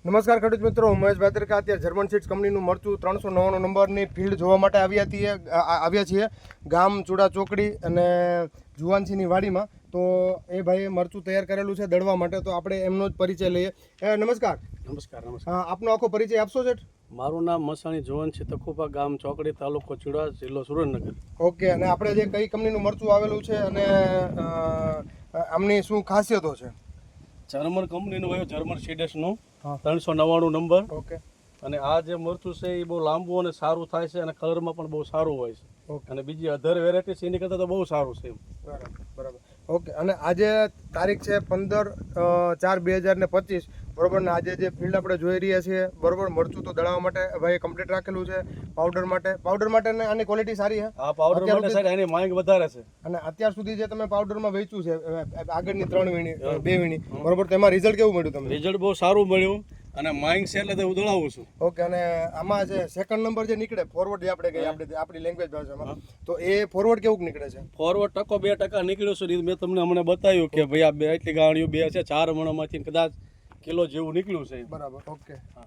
નમસ્કાર ખેડૂત મિત્રો, હું મહેશ ભાદરકા અત્યારે જર્મન સીડ્સ કંપનીનું મરચું 399 નંબરની ફિલ્ડ જોવા માટે આવ્યા છીએ ગામ ચૂડા ચોકડી અને જુવાનસિંહની વાડીમાં. તો એ ભાઈએ મરચું તૈયાર કરેલું છે દળવા માટે, તો આપણે એમનો જ પરિચય લઈએ. નમસ્કાર. નમસ્કાર. આપનો આખો પરિચય આપશો સેઠ? મારું નામ મસાણી જુવાનસિંહ તખુપા, ગામ ચોકડી, તાલુકો ચુડા, જિલ્લો સુરેન્દ્રનગર. ઓકે, અને આપણે જે કઈ કંપનીનું મરચું આવેલું છે અને આમની શું ખાસિયતો છે? જર્મન કંપનીનું હોય, જર્મન સીડ્સનું 399 નંબર. ઓકે. અને આ જે મરચું છે એ બહુ લાંબુ અને સારું થાય છે અને કલરમાં પણ બહુ સારું હોય છે. ઓકે. અને બીજી અધર વેરાયટી છે એની કરતાં તો બહુ સારું છે. બરાબર. ઓકે, અને આજે તારીખ છે 15/4/2025, બરોબર ને? આજે જે ફિલ્ડ આપણે જોઈ રહ્યા છીએ, બરોબર, મરચું તો દળાવવા માટે ભાઈ કમ્પ્લીટ રાખેલું છે. પાવડર માટે ને આની ક્વોલિટી સારી છે. આ પાવડર માટે સારી, એની માંગ વધારે છે. અને અત્યાર સુધી જે તમે પાવડરમાં વેચ્યું છે આગળની 3 વીણી 2 વીણી, બરોબર, તેમાં રિઝલ્ટ કેવું મળ્યું તમને? રિઝલ્ટ બહુ સારું મળ્યું અને માંગ છે એટલે હું દળાવું છું. ઓકે. અને આમાં જે સેકન્ડ નંબર જે નીકળે, ફોરવર્ડ જે આપણે કહીએ આપણી લેંગ્વેજ ભાષામાં, તો એ ફોરવર્ડ કેવું નીકળે છે? ફોરવર્ડ 2% નીકળ્યું છે. મેં તમને હમણાં બતાવ્યું કે ભાઈ આ બે એટલી ગાણીઓ બે છે, 4 મણમાંથી કદાચ કિલો જેવું નીકળ્યું છે. બરાબર. ઓકે. હા.